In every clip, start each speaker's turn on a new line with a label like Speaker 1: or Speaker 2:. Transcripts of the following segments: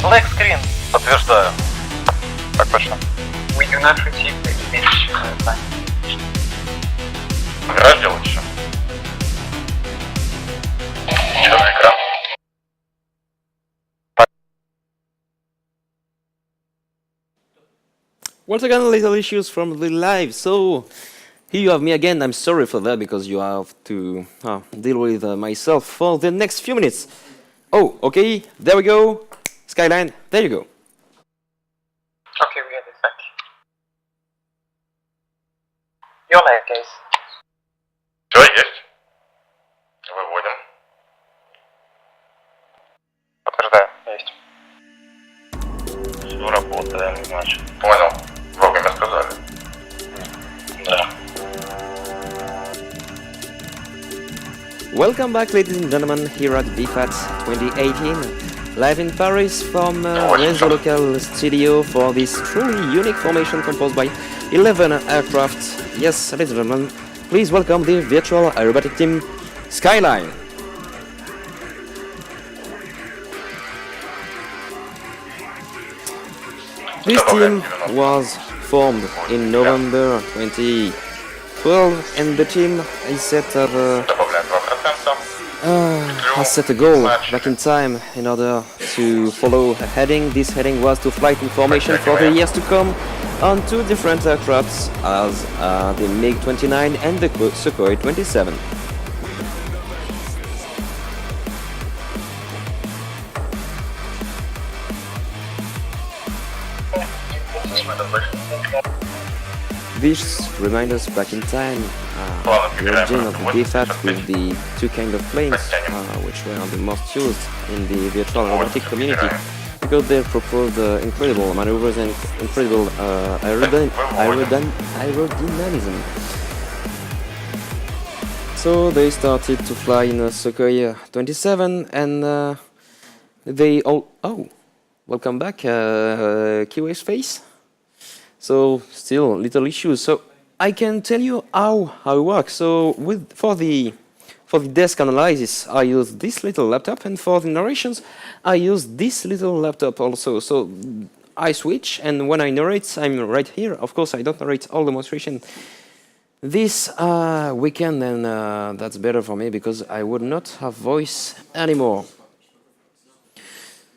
Speaker 1: Black screen.
Speaker 2: Подтверждаю. Так точно.
Speaker 1: We do not receive the image file.
Speaker 2: Гараж делать еще. Черный экран.
Speaker 3: Once again, little issues from the live. So here you have me again. I'm sorry for that because you have to deal with myself for the next few minutes. Oh, okay. There we go. Skyline. There you go.
Speaker 1: Okay, we have it back. Your live, guys.
Speaker 2: Все, есть. Выводим. Подтверждаю. Есть. Все работает, значит. Понял. Вовремя сказали. Да.
Speaker 3: Welcome back, ladies and gentlemen, here at VFAT2018, live in Paris from Renzo Local Studio for this truly unique formation composed by 11 aircraft. Yes, ladies and gentlemen, please welcome the virtual aerobatic team Skyline. This team was formed in November 2012, and the team is set up has set a goal back in time in order to follow a heading. This heading was to flight in formation for the years to come on two different aircrafts as the MiG-29 and the Sukhoi 27. This reminds us back in time, the origin of the VFAT with the two kind of planes, which were the most used in the virtual aerobatic community, because they proposed incredible maneuvers and incredible aerodynamism. So they started to fly in a Sukhoi 27, and they all... Oh, welcome back, Kiwi Space. So still little issues. So I can tell you how it works. So for the desk analysis, I use this little laptop, and for the narrations, I use this little laptop also. So I switch, and when I narrate, I'm right here. Of course, I don't narrate all the demonstration this weekend, and that's better for me because I would not have voice anymore.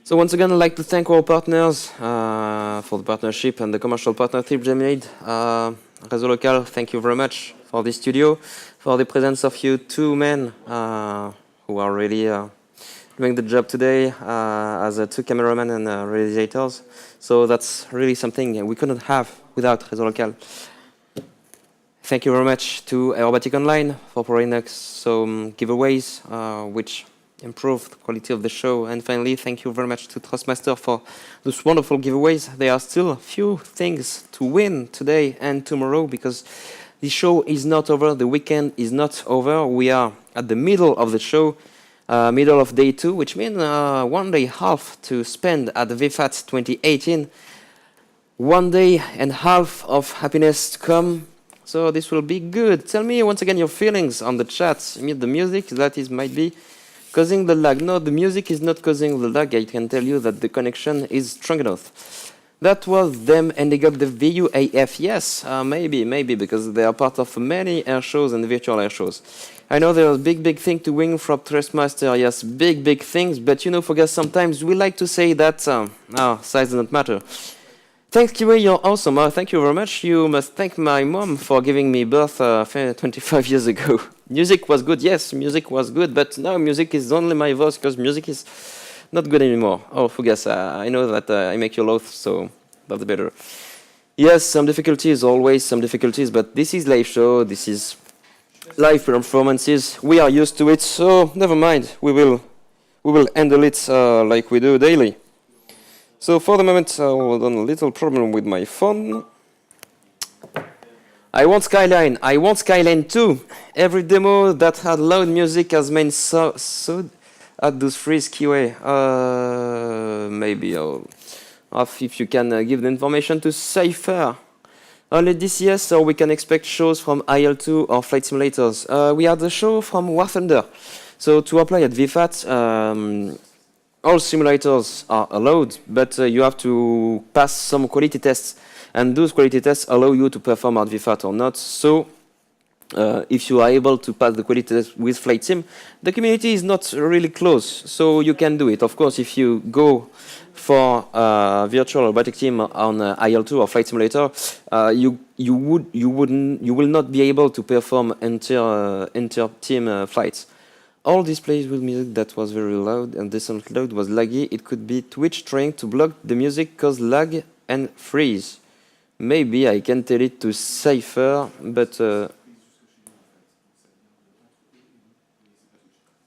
Speaker 3: So once again, I'd like to thank our partners for the partnership and the commercial partnership they made. Réseau Local, thank you very much for this studio, for the presence of you two men who are really doing the job today as two cameramen and realizators. So that's really something we couldn't have without Réseau Local. Thank you very much to Aerobatic Online for providing us some giveaways, which improve the quality of the show. And finally, thank you very much to Trustmaster for those wonderful giveaways. There are still a few things to win today and tomorrow because the show is not over, the weekend is not over. We are at the middle of the show, middle of day 2, which means 1 day half to spend at the VFAT 2018. 1 day and half of happiness to come. So this will be good. Tell me once again your feelings on the chat. The music, that is might be causing the lag. No, the music is not causing the lag. I can tell you that the connection is strong enough. That was them ending up the VUAF. Yes, maybe, because they are part of many air shows and virtual air shows. I know there are big things to win from Trustmaster. Yes, big things. But you know, for us, sometimes we like to say that size doesn't matter. Thanks, Kiwi, you're awesome. Thank you very much. You must thank my mom for giving me birth 25 years ago. Music was good, yes, music was good, but now music is only my voice because music is not good anymore. Oh, Fugas, I know that I make you laugh, so that's better. Yes, some difficulties, always some difficulties, but this is live show, this is live performances. We are used to it, so never mind. We will handle it like we do daily. So for the moment, hold on, a little problem with my phone. I want Skyline. I want Skyline too. Every demo that had loud music has been so at those freeze keyway. Maybe if you can give the information to Cypher. Only DCS, or we can expect shows from IL2 or flight simulators. We had the show from War Thunder. So to apply at VFAT, all simulators are allowed, but you have to pass some quality tests, and those quality tests allow you to perform at VFAT or not. So if you are able to pass the quality test with Flight Sim, the community is not really close, so you can do it. Of course, if you go for virtual robotic team on IL2 or Flight Simulator, you will not be able to perform inter-team flights. All displays with music that was very loud and the sound loud was laggy. It could be Twitch trying to block the music, cause lag and freeze. Maybe I can tell it to Cypher, but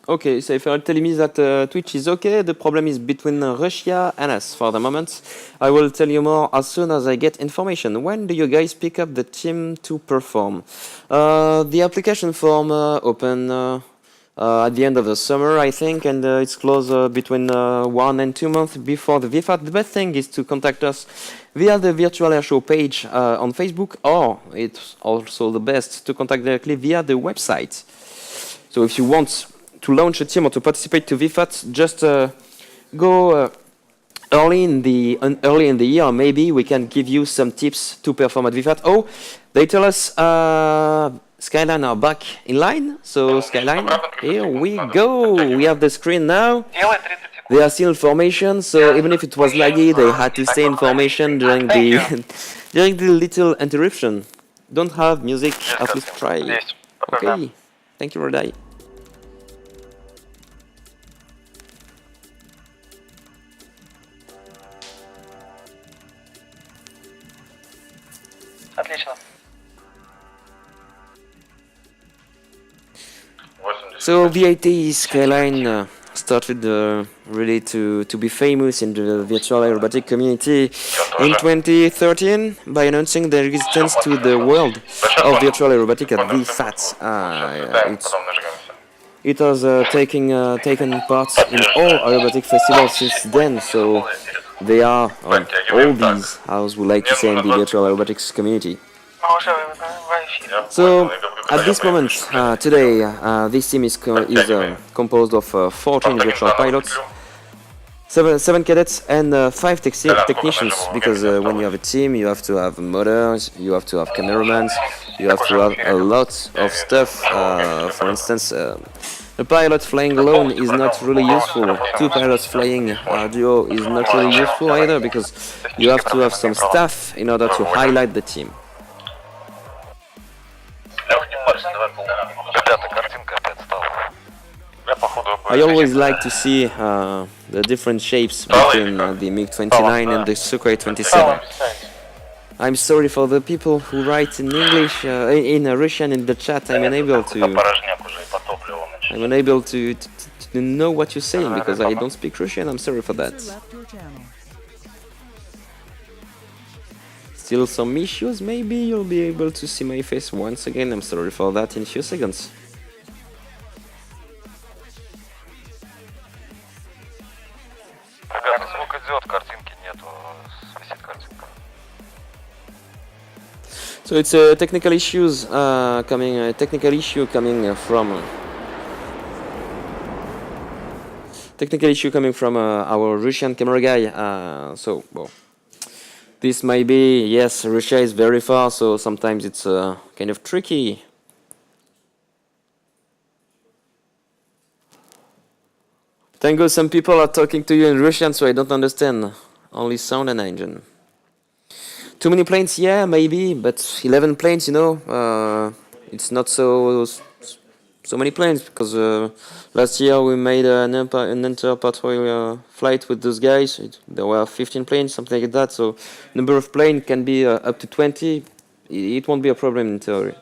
Speaker 3: okay, Cypher telling me that Twitch is okay. The problem is between Russia and us for the moment. I will tell you more as soon as I get information. When do you guys pick up the team to perform? The application form open at the end of the summer, I think, and it's closed between 1 and 2 months before the VFAT. The best thing is to contact us via the Virtual Airshow page on Facebook, or it's also the best to contact directly via the website. So if you want to launch a team or to participate to VFAT, just go early in the year. Maybe we can give you some tips to perform at VFAT. Oh, they tell us Skyline are back in line. So Skyline, here we go. We have the screen now. They are still in formation, so even if it was laggy, they had to stay in formation during the during the little interruption. Don't have music, at least try. Okay, thank you, Rodai.
Speaker 1: Отлично.
Speaker 3: So VFAT Skyline started really to be famous in the virtual aerobatic community in 2013 by announcing their resistance to the world of virtual aerobatic at VFAT. It has taken part in all aerobatic festivals since then, so they are on all these, as we like to say in the virtual aerobatics community. So, at this moment, today, this team is composed of 14 virtual pilots, 7 cadets, and 5 technicians, because when you have a team, you have to have motors, you have to have cameramans, you have to have a lot of stuff. For instance, a pilot flying alone is not really useful. 2 pilots flying duo is not really useful either, because you have to have some staff in order to highlight the team. I always like to see the different shapes between the MiG-29 and the Sukhoi 27. I'm sorry for the people who write in English, in Russian in the chat. I'm unable to know what you're saying because I don't speak Russian. I'm sorry for that. Still some issues, maybe you'll be able to see my face once again. I'm sorry for that in a few seconds. So it's a technical issue coming from our Russian camera guy. So well, this might be, yes, Russia is very far, so sometimes it's kind of tricky. Tango, some people are talking to you in Russian, so I don't understand. Only sound and engine. Too many planes, yeah, maybe, but 11 planes, you know, it's not so many planes, because last year we made an inter-patrol flight with those guys. There were 15 planes, something like that, so number of planes can be up to 20. It won't be a problem in theory.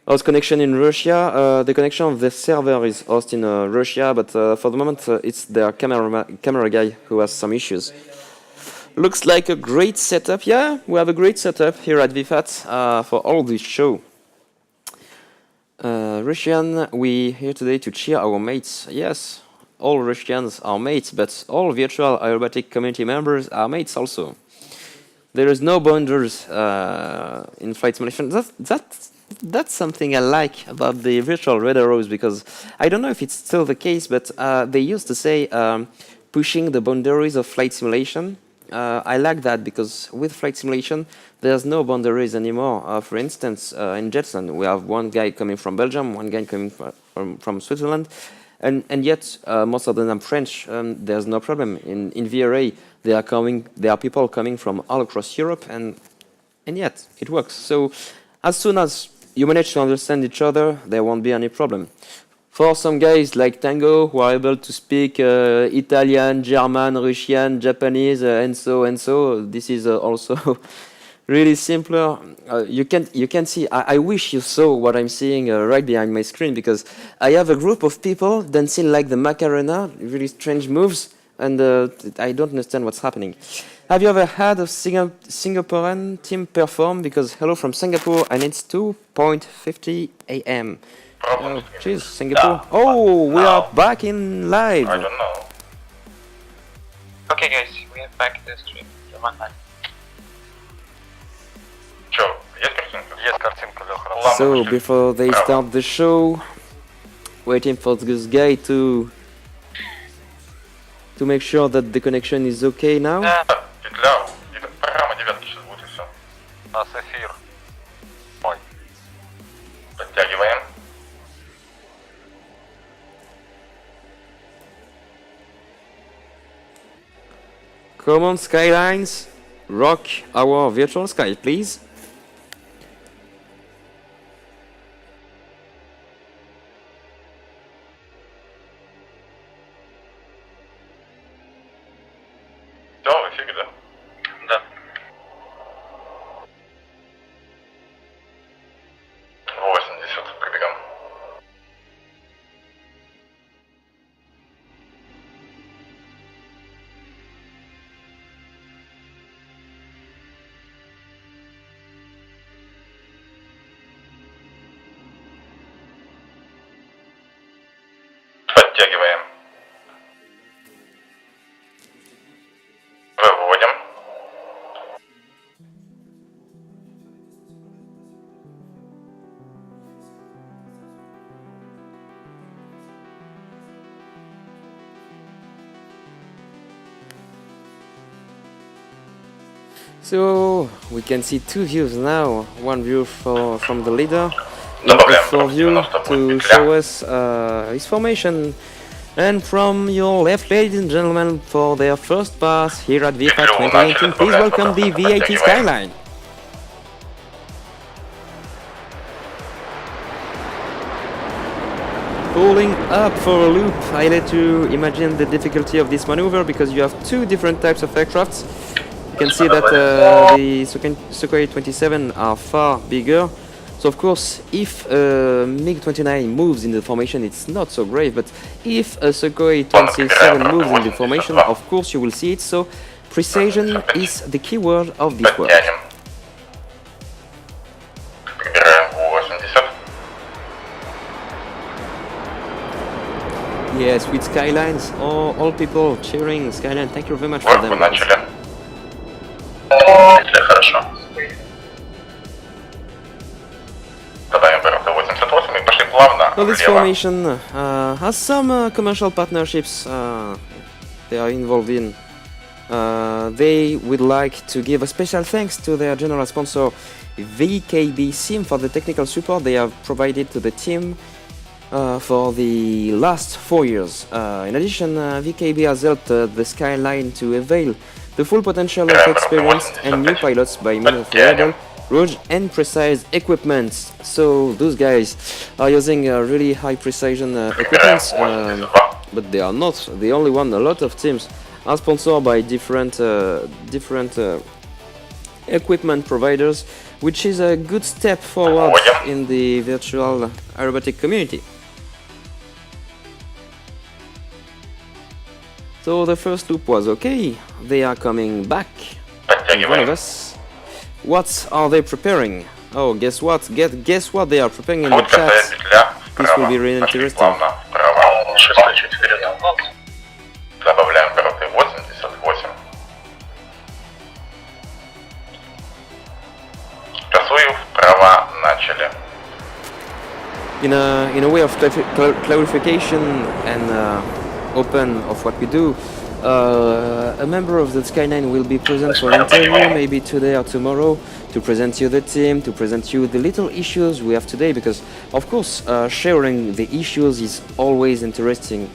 Speaker 3: Host connection in Russia. The connection of the server is host in Russia, but for the moment it's their camera guy who has some issues. Looks like a great setup. Yeah, we have a great setup here at VFAT for all this show. Russian, we here today to cheer our mates. Yes, all Russians are mates, but all virtual aerobatic community members are mates also. There is no boundaries in flight simulation. that's something I like about the virtual radaros, because I don't know if it's still the case, but they used to say pushing the boundaries of flight simulation. I like that because with flight simulation, there's no boundaries anymore. For instance, in Jetson, we have one guy coming from Belgium, one guy coming from Switzerland, and yet most of them are French. There's no problem. In VRA, there are people coming from all across Europe, and yet it works. So as soon as you manage to understand each other, there won't be any problem. For some guys like Tango who are able to speak Italian, German, Russian, Japanese, and so, this is also really simpler. You can see. I wish you saw what I'm seeing right behind my screen, because I have a group of people dancing like the Macarena, really strange moves, and I don't understand what's happening. Have you ever had a Singaporean team perform? Because hello from Singapore, and it's 2:50 a.m. Oh, jeez, Singapore. Oh, we are back in live.
Speaker 2: I don't know.
Speaker 1: Okay, guys, we are back the stream. You're online.
Speaker 2: Чё, есть картинка?
Speaker 4: Есть картинка, Леха.
Speaker 3: So, before they start the show, waiting for this guy to make sure that the connection is okay now.
Speaker 2: Петля, и программа девятки сейчас будет, и все.
Speaker 4: У нас эфир. Ой.
Speaker 2: Подтягиваем.
Speaker 3: Come on, Skylines, rock our virtual sky, please.
Speaker 2: Все, в эфире, да?
Speaker 1: Да.
Speaker 2: 80 пробегаем. Подтягиваем. Выводим.
Speaker 3: So we can see two views now. One view from the leader,
Speaker 2: Добавляем
Speaker 3: for view
Speaker 2: 90
Speaker 3: to
Speaker 2: будет
Speaker 3: show
Speaker 2: петля.
Speaker 3: us his formation. And from your left, ladies and gentlemen, for their first pass here at VFAT2018, please welcome the VFAT Skyline. Pulling up for a loop, I let you imagine the difficulty of this maneuver, because you have two different types of aircrafts. You can see that the Sukhoi 27 are far bigger. So of course, if MiG-29 moves in the formation, it's not so great. But if a Sukhoi 27 moves in the formation, of course you will see it. So precision is the key word of this work.
Speaker 2: Подтянем. Прибираем 80.
Speaker 3: Yes, with Skylines, all people cheering Skyline. Thank you very much for
Speaker 2: Горку
Speaker 3: them.
Speaker 2: начали. Петля, хорошо. Добавим обороты 88 и пошли плавно
Speaker 3: So this
Speaker 2: влево.
Speaker 3: formation has some commercial partnerships they are involved in. They would like to give a special thanks to their general sponsor VKB Sim for the technical support they have provided to the team for the last 4 years. In addition, VKB has helped the Skyline to avail the full potential of experienced and new pilots by means of reliable, rugged and precise equipment. So those guys are using really high precision equipment, but they are not the only one. A lot of teams are sponsored by different equipment providers, which is a good step forward in the virtual aerobatic community. So the first loop was okay. They are coming back in front of us. What are they preparing? Oh, guess what? Guess what they are preparing in the
Speaker 2: Вот косая
Speaker 3: chat.
Speaker 2: петля
Speaker 3: This will
Speaker 2: вправо.
Speaker 3: be really
Speaker 2: Пошли
Speaker 3: interesting.
Speaker 2: плавно вправо. Шестой чуть вперед. Добавляем обороты 88. Косую вправо начали.
Speaker 3: in a way of clarification and open of what we do, a member of the Skyline will be present for an interview, maybe today or tomorrow, to present you the team, to present you the little issues we have today, because of course sharing the issues is always interesting.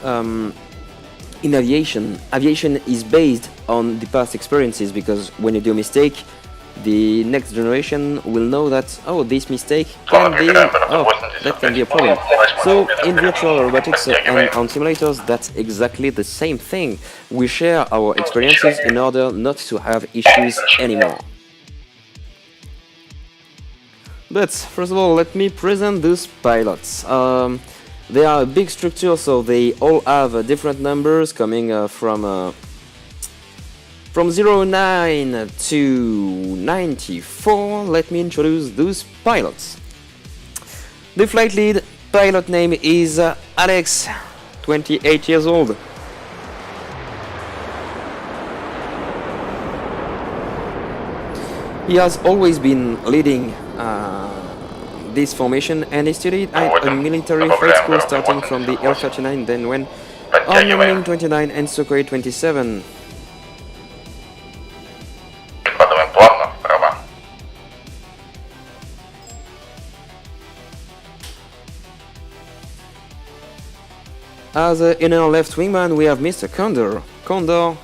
Speaker 3: In aviation is based on the past experiences, because when you do a mistake, the next generation will know that, oh, this mistake can be, oh, that can be a problem. So in virtual robotics and on simulators, that's exactly the same thing. We share our experiences in order not to have issues anymore. But first of all, let me present those pilots. They are a big structure, so they all have different numbers coming from 09 to 94. Let me introduce those pilots. The flight lead pilot name is Alex, 28 years old. He has always been leading this formation, and he studied at a military flight school starting from the VFAT2018, then went on Landing 29 and Sukhoi 27.
Speaker 2: Прикладываем плавно вправо.
Speaker 3: As an inner left wingman, we have Mr. Condor. Condor,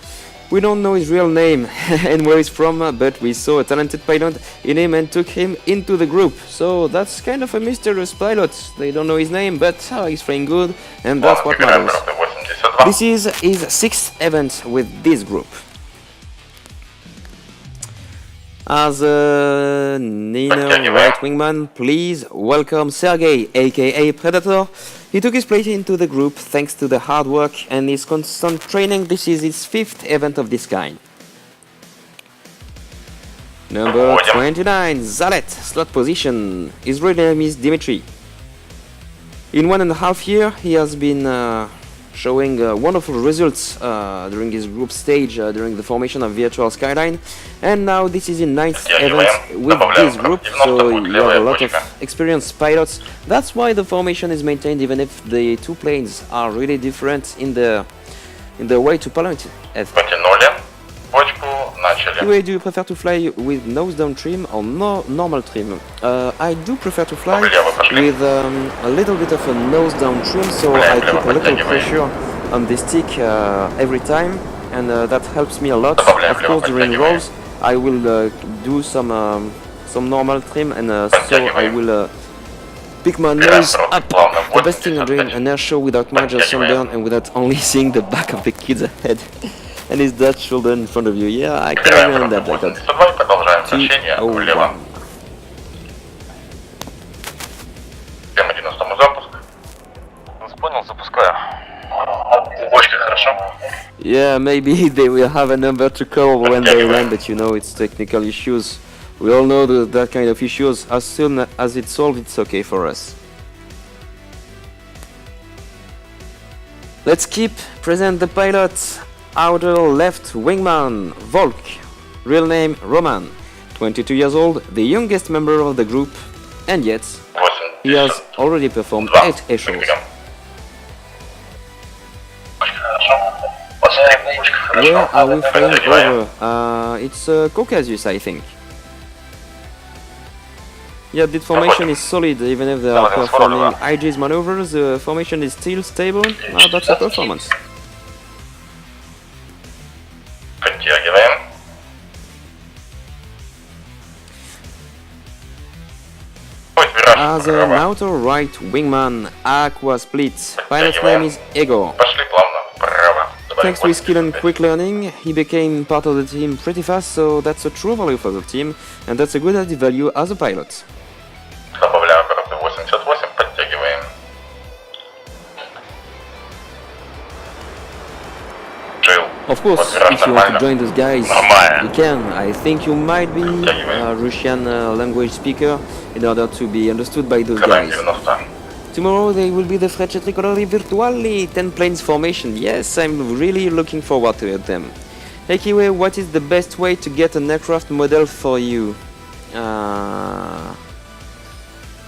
Speaker 3: we don't know his real name and where he's from, but we saw a talented pilot in him and took him into the group. So that's kind of a mysterious pilot. They don't know his name, but he's flying good, and that's what matters. This is his 6th event with this group. As a inner right wingman, please welcome Sergey, aka Predator. He took his place into the group thanks to the hard work and his constant training. This is his 5th event of this kind. Number 29, Zalet, slot position. His real name is Dimitri. In 1.5 years, he has been showing wonderful results during his group stage during the formation of Virtual Skyline, and now this is his 9th event with this group, so you have a lot of experienced pilots. That's why the formation is maintained, even if the two planes are really different in the way to pilot it. Anyway, do you prefer to fly with nose down trim or normal trim? I do prefer to fly with a little bit of a nose down trim, so I keep a little pressure on the stick every time, and that helps me a lot. Of course, during rolls, I will do some normal trim, and so I will pick my nose up. The best thing during an air show without major sunburn and without only seeing the back of the kid's head and his Dutch shoulder in front of you. Yeah, I can remember that like that. 201.
Speaker 4: Понял, запускаю.
Speaker 3: Yeah, maybe they will have a number to call when they land, but you know it's technical issues. We all know that kind of issues. As soon as it's solved, it's okay for us. Let's present the pilots. Outer left wingman, Volk, real name Roman, 22 years old, the youngest member of the group, and yet he has already performed 8 air shows. Where are we flying over? It's Caucasus, I think. Yeah, the formation is solid, even if they are performing IG's maneuvers, the formation is still stable. That's a performance. As an outer right wingman, Aqua Split, pilot's name is Ego. Thanks to his skill and quick learning, he became part of the team pretty fast, so that's a true value for the team, and that's a good added value as a pilot.
Speaker 2: Добавляем обороты 88, подтягиваем.
Speaker 3: Of course, if you want to join those guys, you can. I think you might be a Russian language speaker in order to be understood by those guys. Tomorrow they will be the Frecce Tricolori Virtuali 10 planes formation. Yes, I'm really looking forward to them. Anyway, what is the best way to get an aircraft model for you?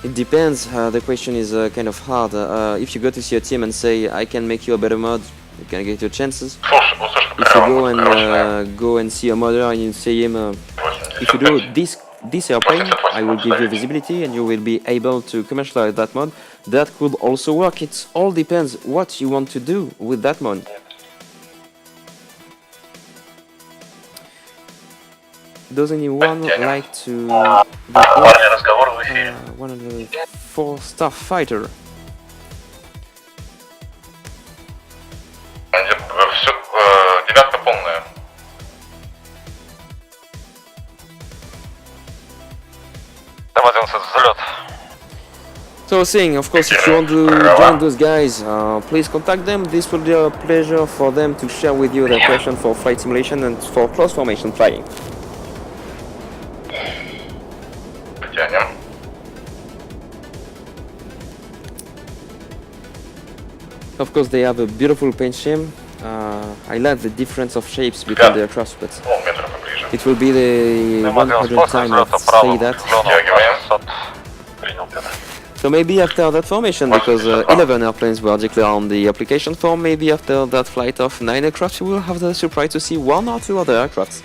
Speaker 3: It depends. The question is kind of hard. If you go to see a team and say, I can make you a better mod, you can get your chances. If you go and see a modder and you say him, if you do this airplane, I will give you visibility and you will be able to commercialize that mod. That could also work. It all depends what you want to do with that mod. Does anyone like to be 104 Starfighter?
Speaker 2: Девятка полная.
Speaker 4: Там 11 взлет.
Speaker 3: So saying, of course, if you want to join those guys, please contact them. This will be a pleasure for them to share with you their passion for flight simulation and for close formation flying.
Speaker 2: Потянем.
Speaker 3: Of course, they have a beautiful paint scheme. I like the difference of shapes between the aircraft, but
Speaker 2: Полметра поближе.
Speaker 3: it will be the
Speaker 4: Там 11
Speaker 3: 100th
Speaker 4: после
Speaker 3: time I
Speaker 4: взлета
Speaker 3: say
Speaker 4: правым
Speaker 3: that.
Speaker 4: уклоном 600. Принял тебя.
Speaker 3: So maybe after that formation, because 11 airplanes were declared on the application form, maybe after that flight of 9 aircraft, you will have the surprise to see 1 or 2 other aircrafts.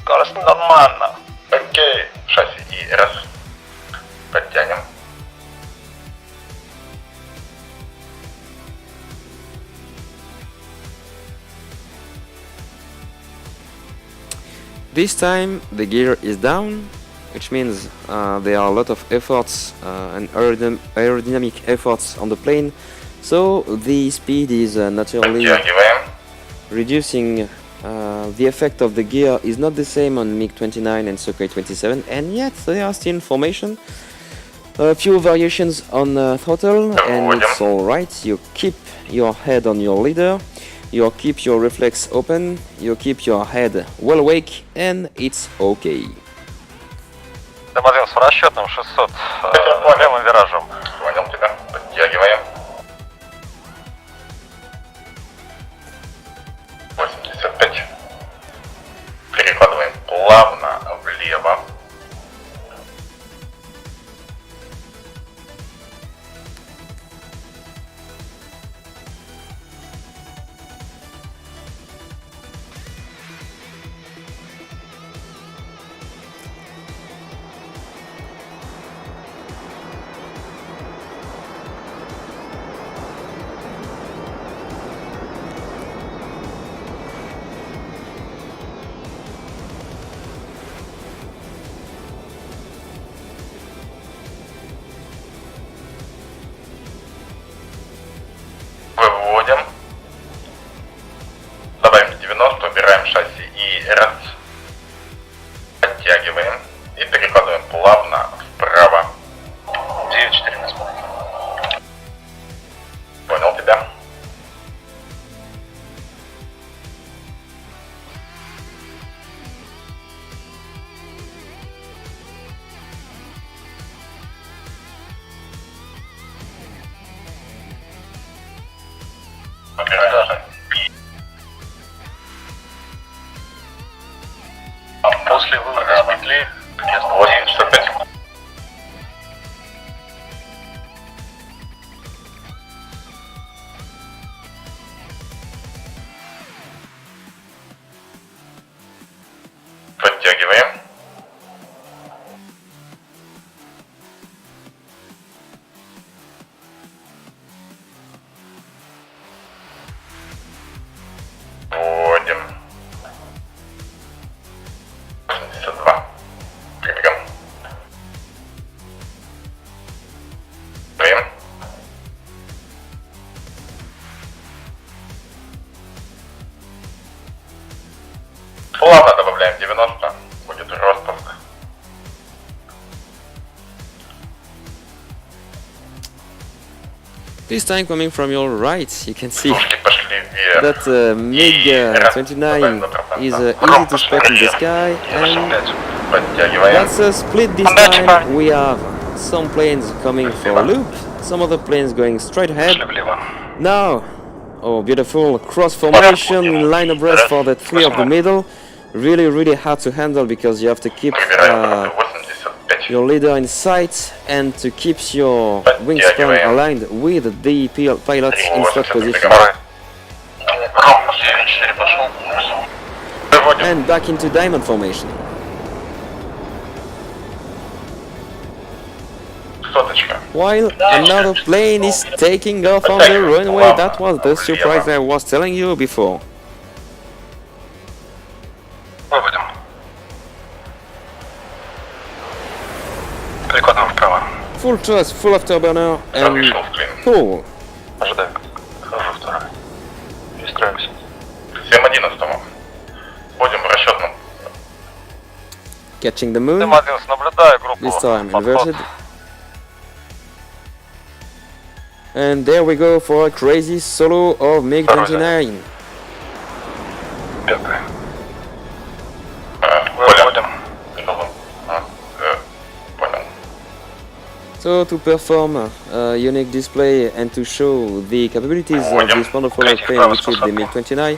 Speaker 4: Кажется, нормально.
Speaker 2: Окей. Шасси и раз. Подтянем.
Speaker 3: This time the gear is down, which means there are a lot of efforts and aerodynamic efforts on the plane, so the speed is naturally
Speaker 2: Подтягиваем.
Speaker 3: reducing. The effect of the gear is not the same on MiG-29 and Sukhoi 27, and yet they are still in formation. A few variations on throttle, and it's alright. You keep your head on your leader, you keep your reflex open, you keep your head well awake, and it's okay.
Speaker 4: Там 1 с расчетным 600 левым виражем.
Speaker 2: Понял тебя. Подтягиваем. 85. Перекладываем плавно влево. Выводим. Добавим 90, убираем шасси и раз. Подтягиваем. И перекладываем плавно вправо. 9-14. Понял тебя. Убираем шасси. А после вывода с петли 85. Подтягиваем. Вводим. 82. Прибегаем. Время. Плавно добавляем 90. Будет распуск.
Speaker 3: This time coming from your right, you can see
Speaker 2: Пушки пошли вверх.
Speaker 3: that MiG-29 is easy to spot in the sky, and
Speaker 2: Подтягиваем.
Speaker 3: that's a split this time. We have some planes coming for a loop, some other planes going straight ahead.
Speaker 4: Влево.
Speaker 3: Now, Oh, beautiful cross formation in line abreast for the three of the middle. Really, really hard to handle because you have to keep
Speaker 2: Выбираем 85.
Speaker 3: your leader in sight and to keep your wingspan aligned with the pilots in slot position.
Speaker 4: Ром, 9-4 пошел. Выводим.
Speaker 3: And back into diamond formation.
Speaker 2: Соточка.
Speaker 3: While another plane is taking off on the runway, that was the surprise I was telling you before.
Speaker 4: Выводим. Перекладываем вправо.
Speaker 3: Full thrust, full afterburner and
Speaker 2: Вышел в клин.
Speaker 3: pull.
Speaker 4: Ожидаю. Хожу второй. Перестраивайся.
Speaker 2: 7-11. Будем в расчетном.
Speaker 3: Catching the moon.
Speaker 4: М-11, наблюдаю группу.
Speaker 3: This time
Speaker 4: Подход.
Speaker 3: inverted. And there we go for a crazy solo of MiG-29.
Speaker 4: Пятый.
Speaker 2: Понял.
Speaker 4: Выводим.
Speaker 2: Понял.
Speaker 3: So to perform a unique display and to show the capabilities of this wonderful airplane, which is the MiG-29,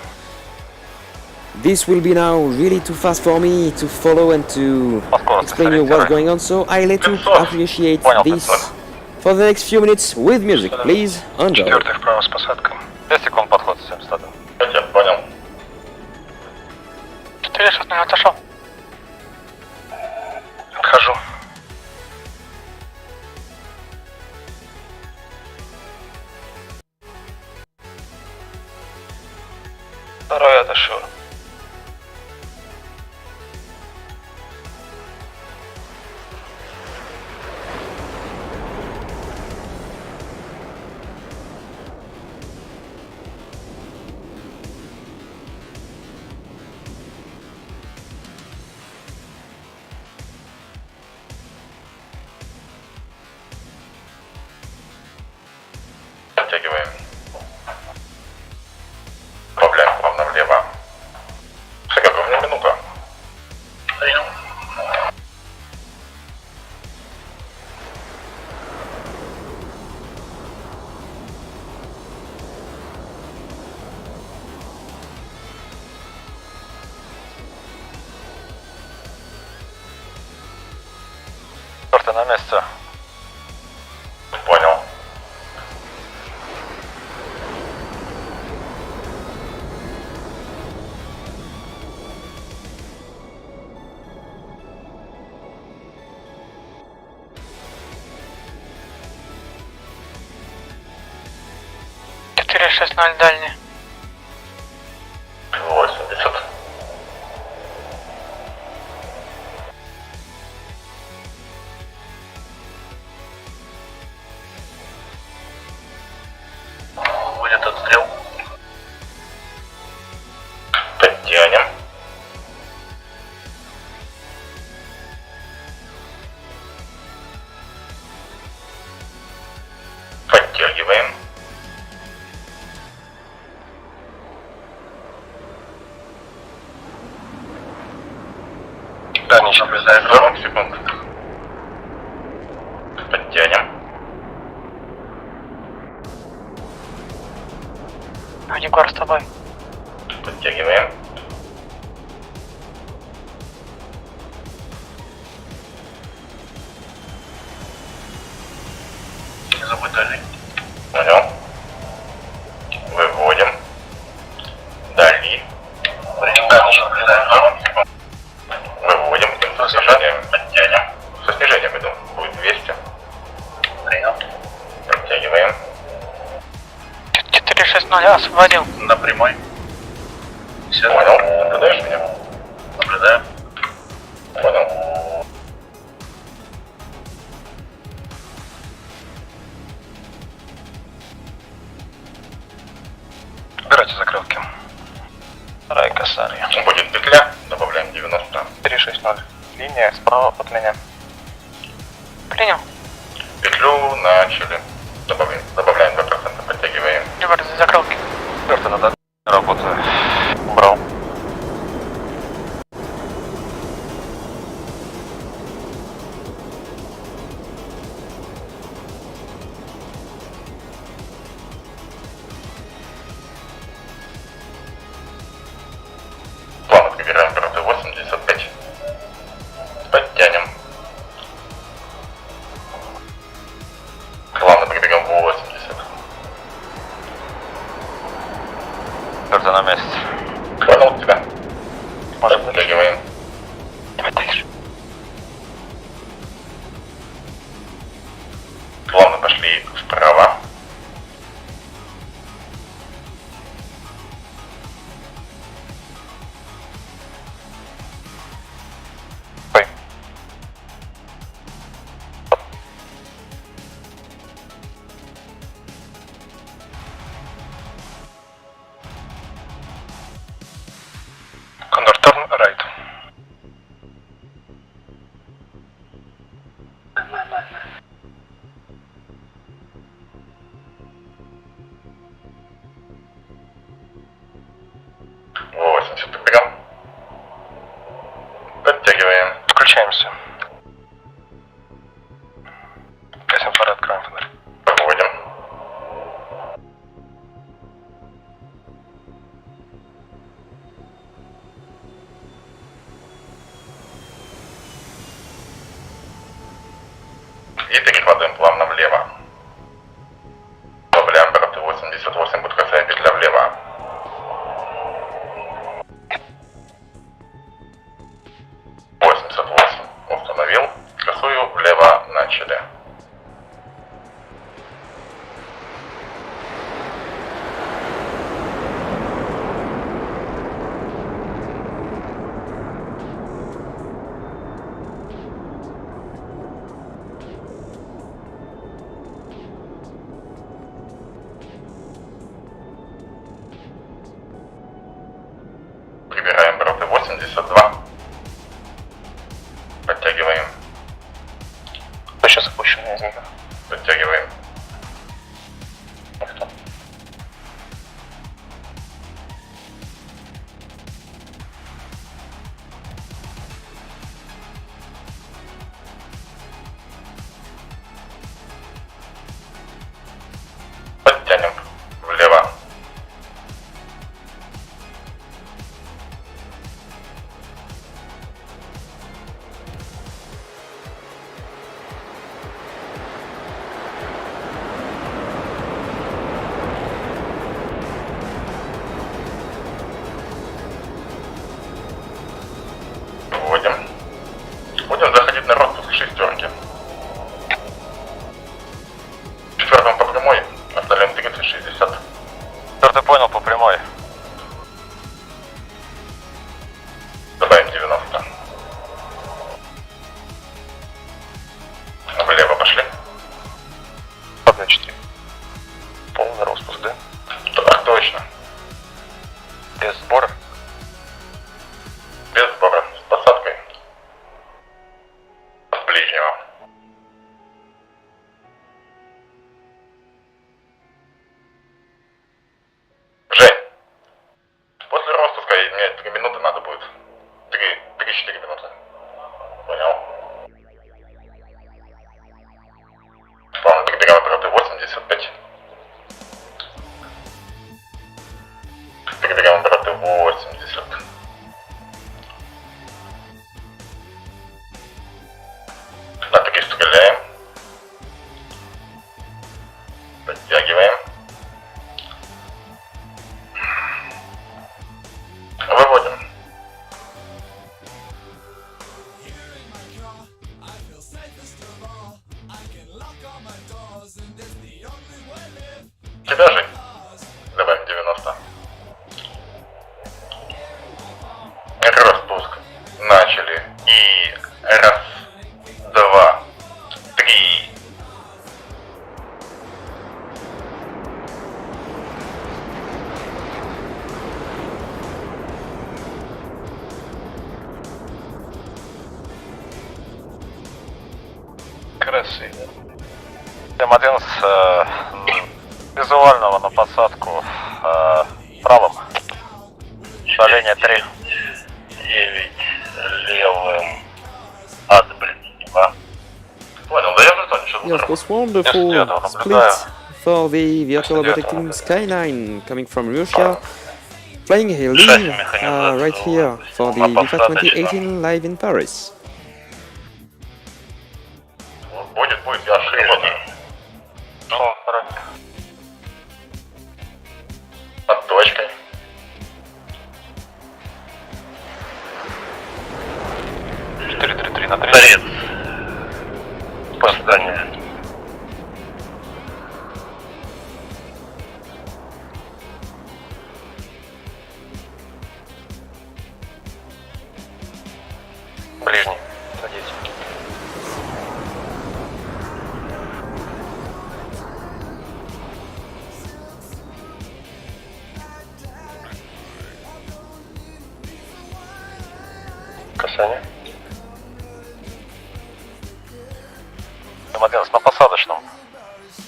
Speaker 3: this will be now really too fast for me to follow and to explain you what's going on, so I let you appreciate this for the next few minutes with music. Please enjoy.
Speaker 4: Четвертый вправо с посадкой. 10 секунд подход с 7 стадом.
Speaker 2: Я понял.
Speaker 4: 4-6 отошел. Отхожу. Второй отошел.
Speaker 2: Подтягиваем. Добавляем плавно влево. Шаговая минута.
Speaker 4: Четвертый на месте.
Speaker 2: Понял.
Speaker 1: Четыре шесть ноль дальний.
Speaker 2: 80.
Speaker 4: Будет отстрел.
Speaker 2: Подтянем. Подтягиваем.
Speaker 4: Дальний еще влезает.
Speaker 2: 40 секунд. Подтянем.
Speaker 1: Егор с тобой.
Speaker 2: Подтягиваем.
Speaker 4: Не забудь дальний.
Speaker 2: Понял. Выводим. Дали.
Speaker 4: Дальний влезает.
Speaker 2: Выводим. Со снижением. Подтянем. Со снижением иду. Будет 200.
Speaker 4: Принял.
Speaker 2: Подтягиваем.
Speaker 1: 460 освободил.
Speaker 4: На прямой. Все.
Speaker 2: Понял. Наблюдаешь меня?
Speaker 4: Наблюдаем.
Speaker 2: Понял.
Speaker 4: Убирайте закрылки. Вторая косарь.
Speaker 2: Будет петля. Добавляем 90.
Speaker 4: 360. Линия справа от меня.
Speaker 1: Принял.
Speaker 2: Петлю начали. Добавляем 2%. Подтягиваем.
Speaker 1: Егор, закрылки.
Speaker 4: Четвертый надо. Работаю. Убрал. на месте.
Speaker 2: Понял тебя.
Speaker 4: Может быть.
Speaker 2: Подтягиваем. Плавно пошли вправо.
Speaker 4: Ой. Condor, turn right.
Speaker 2: Восемьдесят подбегаем. Подтягиваем.
Speaker 4: Включаемся. Гасим фары, откроем фонарь.
Speaker 2: Проводим. И перекладываем плавно влево. Добавляем обороты 88, будет косая петля влево. Установил. Косую влево начали. Прибираем обороты 82. Подтягиваем.
Speaker 4: Сейчас опущенная из них.
Speaker 2: Подтягиваем.
Speaker 4: Никто.
Speaker 2: Подтянем влево. Вводим. Будем заходить на распуск шестерки. Четвертым по прямой, остальным 30-60.
Speaker 4: Ты понял, по прямой.
Speaker 2: Добавим 90. Влево пошли.
Speaker 4: 1-4. Полный распуск, да?
Speaker 2: Так, точно.
Speaker 4: Без сбора.
Speaker 2: Без сбора. С посадкой. С ближнего. Жень. После распуска мне 3 минуты надо будет. 3-4 минуты. Понял? Плавно перебегаем обороты 85. Перебегаем обороты 80. На 3 стреляем. Подтягиваем. Выводим. Тебя, Жень. Добавим 90. Распуск. Начали. И раз, два, три.
Speaker 4: Красиво. М1 с визуального на посадку правым. Шаление 3. 9 левым от ближнего.
Speaker 2: Понял, да я же точно
Speaker 3: Yes, it was wonderful split for the virtual robotic Skyline coming from Russia. Flying a lean right here for the VFAT2018 live in Paris.
Speaker 2: Будет, я ошибся.
Speaker 4: Ну,
Speaker 2: Под точкой.
Speaker 4: После здания. Ближний. Садись. Касание. М11 на посадочном.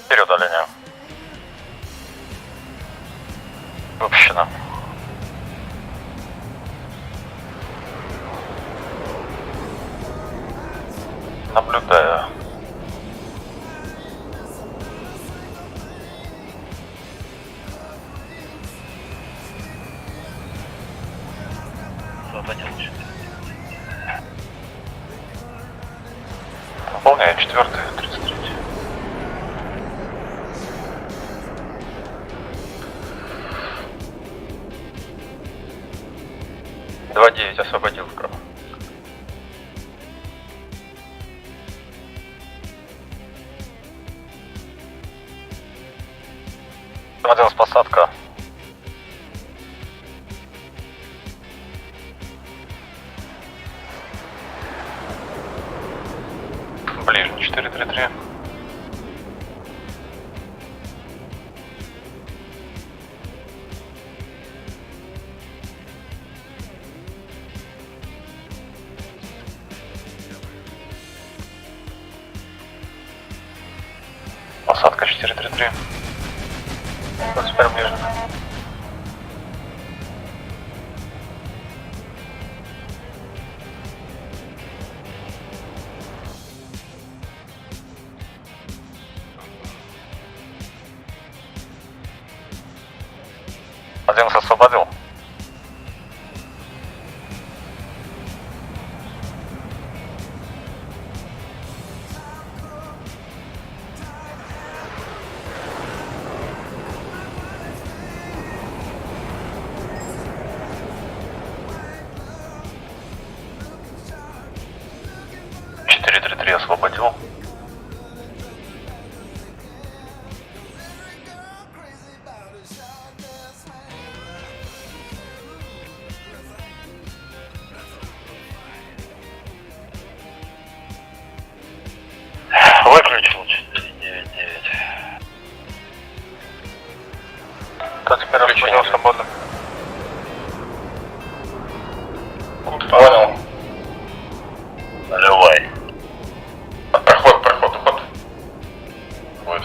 Speaker 4: Вперед линия. Выпущено. Наблюдаю. Выполняю 4-й, 33-й. Два 9 освободил вправо. Смотрелась посадка. Ближний 433. Посадка 433. 21 ближний. Один освободил. Освободил. Выключил 499. Так, теперь включение свободно.
Speaker 2: Понял. Наливай. Проход. Вот.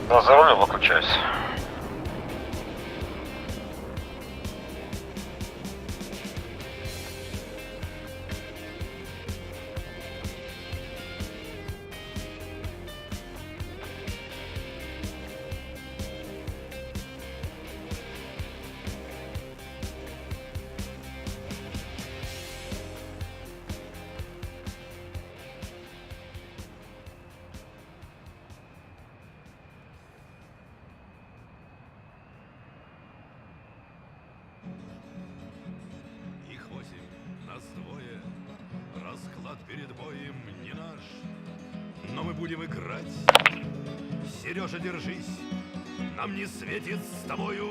Speaker 4: Да, за рулем выключаюсь.
Speaker 5: Расклад перед боем не наш, но мы будем играть. Сережа, держись, нам не светит с тобою,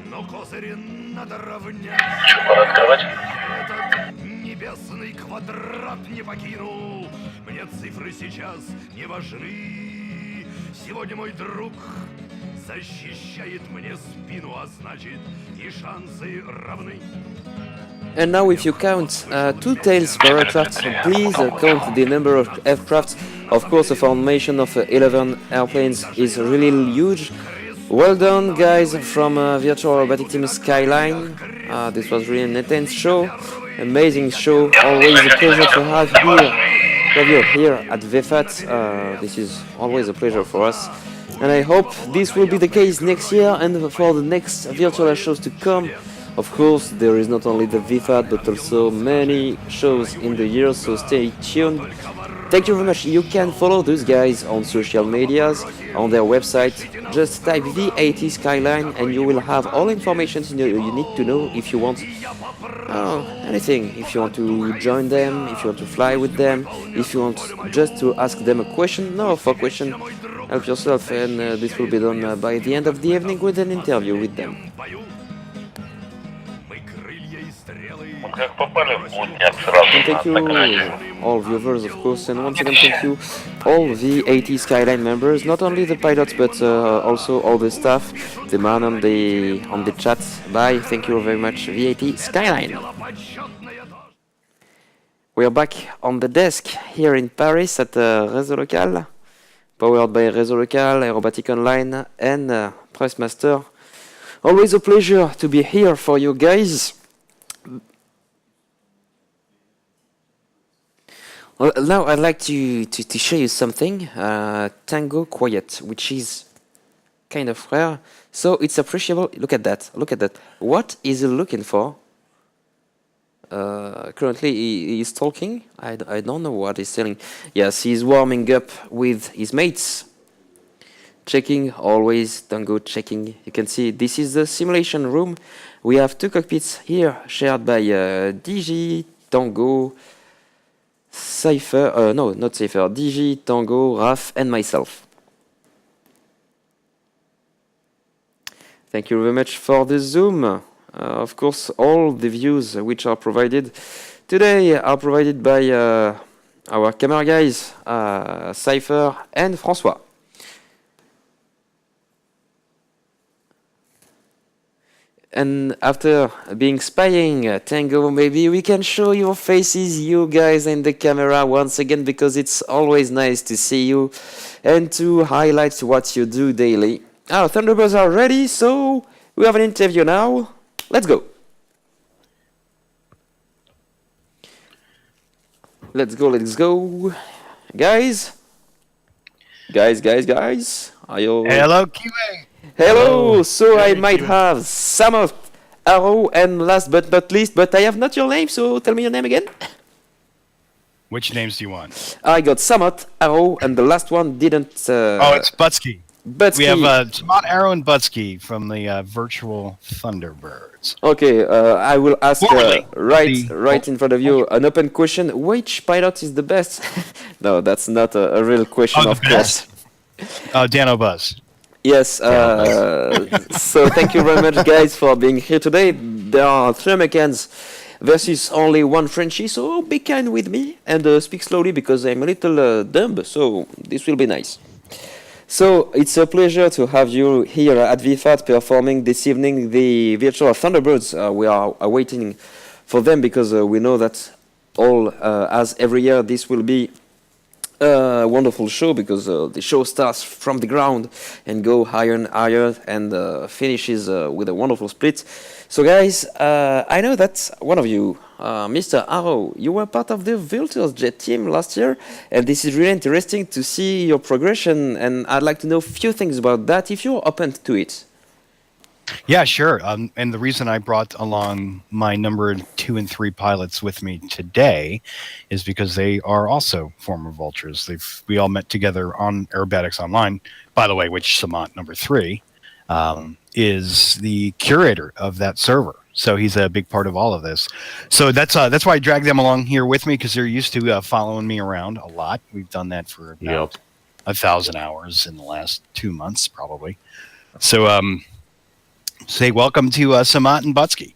Speaker 5: но козыри надо равнять.
Speaker 2: Что, пора открывать?
Speaker 5: Этот небесный квадрат не покину, мне цифры сейчас не важны. Сегодня мой друг защищает мне спину, а значит и шансы равны.
Speaker 3: And now if you count 2 tails per aircraft, please count the number of aircraft. Of course, a formation of 11 airplanes is really huge. Well done, guys, from Virtual Robotic Team Skyline. This was really an intense show, amazing show. Always a pleasure to have you here at VFAT. This is always a pleasure for us. And I hope this will be the case next year and for the next virtual shows to come. Of course, there is not only the VFAT, but also many shows in the year, so stay tuned. Thank you very much. You can follow those guys on social medias, on their website. Just type VFAT Skyline and you will have all information you need to know if you want anything. If you want to join them, if you want to fly with them, if you want just to ask them a question. No, for question, help yourself, and this will be done by the end of the evening with an interview with them.
Speaker 2: Как попали в Лунтяк сразу
Speaker 3: And thank you all viewers, of course, and once again thank you all VFAT Skyline members, not only the pilots but also all the staff, the man on the chat. Bye, thank you very much, VFAT Skyline. We are back on the desk here in Paris at Réseau Local, powered by Réseau Local, Aerobatic Online, and Pressmaster. Always a pleasure to be here for you guys. Well, now I'd like to show you something, Tango Quiet, which is kind of rare, so it's appreciable. Look at that, look at that. What is he looking for? Currently he is talking. I don't know what he's telling. Yes, he's warming up with his mates. Checking, always Tango checking. You can see this is the simulation room. We have two cockpits here shared by DG, Tango, Cypher, no, not Cypher, DG, Tango, Raf, and myself. Thank you very much for the zoom. Of course, all the views which are provided today are provided by our camera guys, Cypher and François. And after being spying, Tango, maybe we can show your faces, you guys in the camera once again, because it's always nice to see you and to highlight what you do daily. Our Thunderbirds are ready, so we have an interview now. Let's go. Let's go, let's go. Guys, are you...
Speaker 6: Hello, QA.
Speaker 3: Hello, so I might have Samot, Arrow, and last but not least, but I have not your name, so tell me your name again.
Speaker 6: Which names do you want?
Speaker 3: I got Samot, Arrow, and the last one didn't...
Speaker 6: it's Butsky.
Speaker 3: Butsky.
Speaker 6: We have Samot, Arrow, and Butsky from the virtual Thunderbirds.
Speaker 3: Okay, I will ask right in front of you
Speaker 6: Okay.
Speaker 3: an open question. Which pilot is the best? No, that's not a real question, of course.
Speaker 6: Dan Buzz.
Speaker 3: Yes, so thank you very much, guys, for being here today. There are 3 Americans versus only 1 Frenchie, so be kind with me and speak slowly because I'm a little dumb, so this will be nice. So it's a pleasure to have you here at VFAT performing this evening the virtual Thunderbirds. We are waiting for them because we know that as every year, this will be a wonderful show because the show starts from the ground and go higher and higher and finishes with a wonderful split. So guys, I know that one of you, Mr. Arrow, you were part of the Vultures Jet team last year, and this is really interesting to see your progression, and I'd like to know a few things about that if you're open to it.
Speaker 6: Yeah, sure. And the reason I brought along my number 2 and 3 pilots with me today is because they are also former Vultures. We all met together on Aerobatics Online, by the way, which Samant number 3 is the curator of that server. So he's a big part of all of this. So that's why I dragged them along here with me, because they're used to following me around a lot. We've done that for about 1,000 hours in the last 2 months, probably. So say welcome to Samant and Butsky.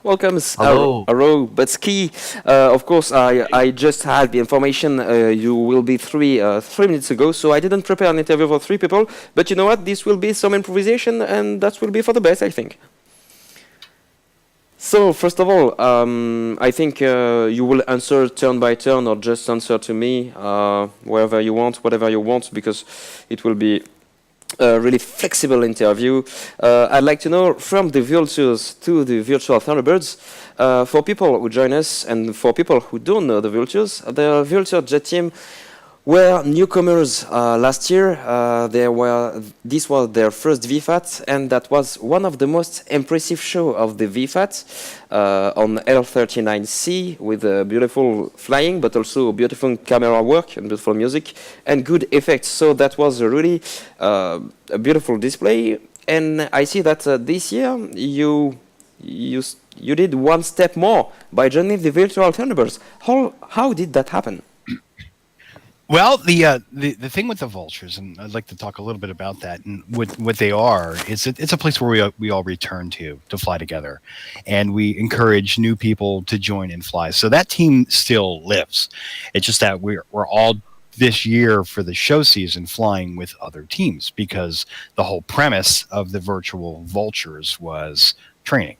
Speaker 3: Welcome,
Speaker 7: Hello.
Speaker 3: Arrow, Butsky. Of course, I just had the information you will be 3 minutes ago, so I didn't prepare an interview for 3 people. But you know what? This will be some improvisation, and that will be for the best, I think. So, first of all, I think you will answer turn by turn or just answer to me, wherever you want, whatever you want, because it will be a really flexible interview. I'd like to know from the Vultures to the virtual Thunderbirds, for people who join us and for people who don't know the Vultures Jet team were newcomers last year. This was their first VFAT, and that was one of the most impressive show of the VFAT on L39C with beautiful flying, but also beautiful camera work and beautiful music and good effects. So that was a really a beautiful display. And I see that this year you did one step more by joining the virtual Thunderbirds. How did that happen?
Speaker 6: Well, the thing with the Vultures, and I'd like to talk a little bit about that, and what they are, is it's a place where we all return to fly together, and we encourage new people to join and fly. So that team still lives. It's just that we're all this year for the show season flying with other teams, because the whole premise of the virtual Vultures was training.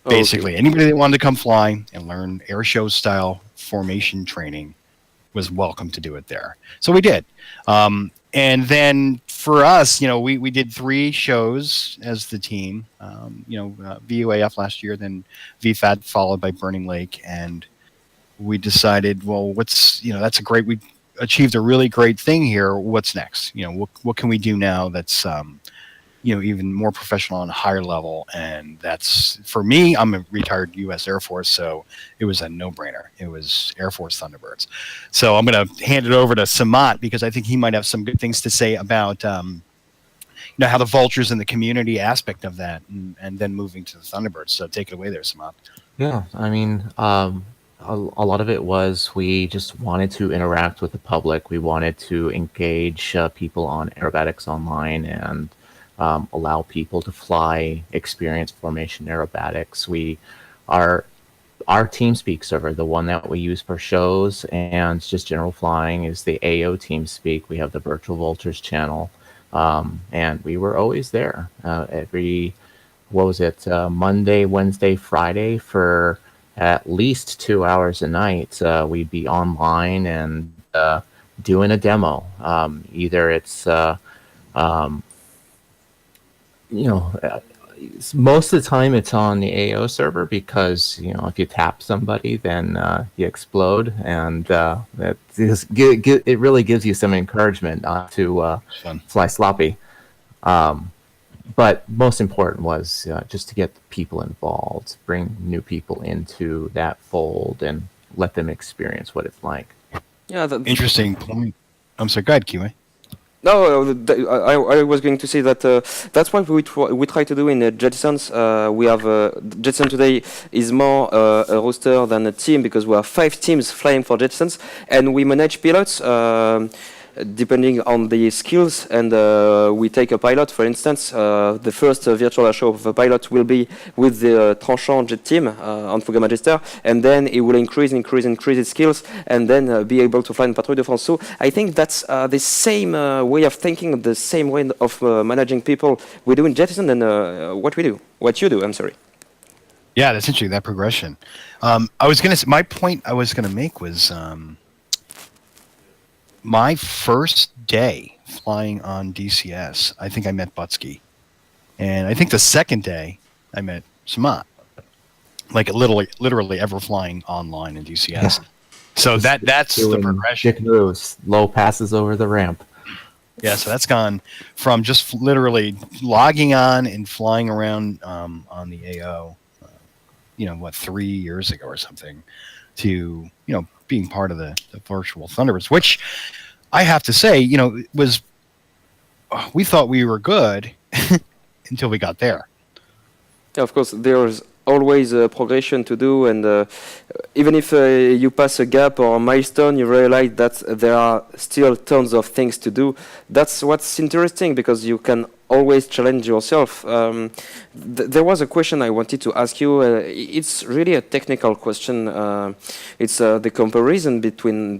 Speaker 6: Basically, anybody that wanted to come fly and learn air show style formation training was welcome to do it there. So we did. And then for us, we did 3 shows as the team, VUAF last year, then VFAT followed by Burning Lake. And we decided, well, we achieved a really great thing here. What's next? What can we do now that's, even more professional on a higher level? And that's, for me, I'm a retired U.S. Air Force, so it was a no-brainer. It was Air Force Thunderbirds. So I'm going to hand it over to Samat, because I think he might have some good things to say about, how the Vultures and the community aspect of that, and then moving to the Thunderbirds. So take it away there, Samat.
Speaker 7: Yeah, I mean, a lot of it was we just wanted to interact with the public. We wanted to engage people on aerobatics online and allow people to fly, experience formation aerobatics. Our TeamSpeak server, the one that we use for shows and just general flying, is the AO TeamSpeak. We have the Virtual Vultures channel, and we were always there every, Monday, Wednesday, Friday for at least 2 hours a night. We'd be online and doing a demo. Either it's most of the time it's on the AO server, because if you tap somebody, then you explode, and it really gives you some encouragement not to fly sloppy. But most important was just to get people involved, bring new people into that fold, and let them experience what it's like.
Speaker 3: Yeah,
Speaker 6: Interesting point. I'm sorry, go ahead, Kiwi.
Speaker 3: No, I was going to say that that's what we try to do in Jetsons. We have Jetson today is more a roster than a team, because we have 5 teams flying for Jetsons, and we manage pilots depending on the skills. And we take a pilot, for instance. The first virtual show of a pilot will be with the Tranchant jet team on Fouga Magister, and then it will increase his skills, and then be able to fly in Patrouille de France. So I think that's the same way of thinking, the same way of managing people we do in Jettison, and what you do. I'm sorry.
Speaker 6: Yeah, that's interesting, that progression. My point I was going to make was, my first day flying on DCS, I think I met Butsky. And I think the second day I met Samat. Like literally ever flying online in DCS. Yeah. So that's the progression.
Speaker 7: Low passes over the ramp.
Speaker 6: Yeah, so that's gone from just literally logging on and flying around on the AO, 3 years ago or something, to, being part of the virtual Thunderbirds, which I have to say, we thought we were good until we got there.
Speaker 3: Yeah, of course, there's always a progression to do, and even if you pass a gap or a milestone, you realize that there are still tons of things to do. That's what's interesting, because you can always challenge yourself. There was a question I wanted to ask you. It's really a technical question. It's the comparison between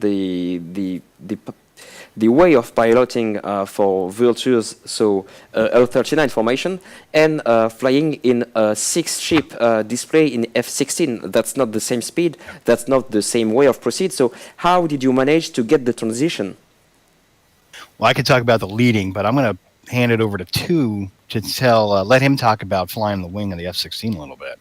Speaker 3: the way of piloting for Vultures, so L39 formation, and flying in a 6-ship display in F-16. That's not the same speed. That's not the same way of proceed. So how did you manage to get the transition?
Speaker 6: Well, I could talk about the leading, but I'm going to hand it over to Tu to let him talk about flying the wing of the F-16 a little bit.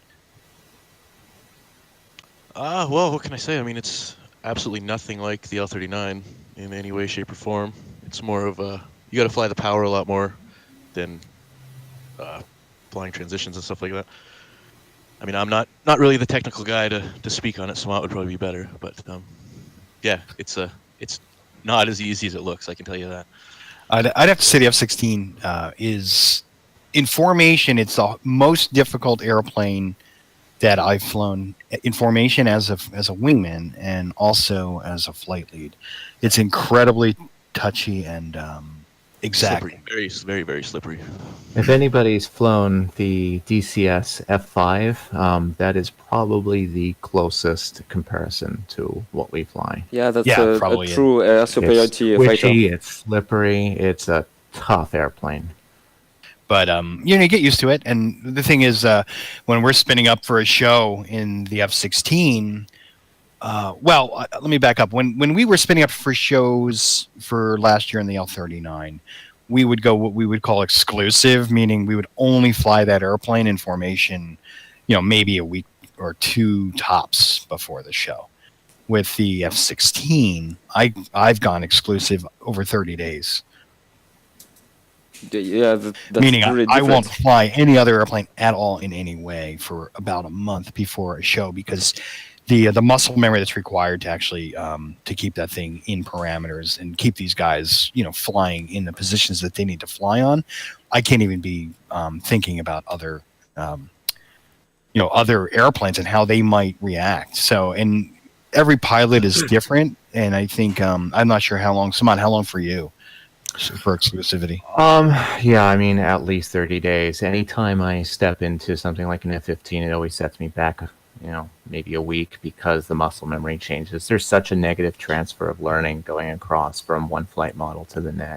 Speaker 8: Well, what can I say? I mean, it's absolutely nothing like the L39 in any way, shape, or form. It's more of a, you got to fly the power a lot more than flying transitions and stuff like that. I mean, I'm not really the technical guy to speak on it. Samant would probably be better, but yeah, it's not as easy as it looks. I can tell you that.
Speaker 6: I'd have to say the F-16 is, in formation, it's the most difficult airplane that I've flown in formation as a wingman and also as a flight lead. It's incredibly touchy and exacting.
Speaker 8: Slippery. Very, very slippery.
Speaker 7: If anybody's flown the DCS F5, that is probably the closest comparison to what we fly.
Speaker 3: Yeah, that's
Speaker 6: Yeah,
Speaker 3: a
Speaker 6: probably,
Speaker 3: true air superiority
Speaker 7: It's
Speaker 3: fighter.
Speaker 7: squishy, it's slippery, it's a tough airplane.
Speaker 6: But you get used to it. And the thing is, when we're spinning up for a show in the F-16, let me back up. When we were spinning up for shows for last year in the L-39, we would go what we would call exclusive, meaning we would only fly that airplane in formation, maybe a week or two tops before the show. With the F-16, I've gone exclusive over 30 days.
Speaker 3: Yeah, that's
Speaker 6: meaning
Speaker 3: really
Speaker 6: I won't
Speaker 3: different.
Speaker 6: fly any other airplane at all in any way for about a month before a show, because the muscle memory that's required to actually to keep that thing in parameters and keep these guys flying in the positions that they need to fly on, I can't even be thinking about other other airplanes and how they might react. So, and every pilot is different, and I think I'm not sure how long. Samant, how long for you for exclusivity?
Speaker 7: Yeah, I mean, at least 30 days. Anytime I step into something like an F-15, it always sets me back, maybe a week, because the muscle memory changes. There's such a negative transfer of learning going across from one flight model to the next.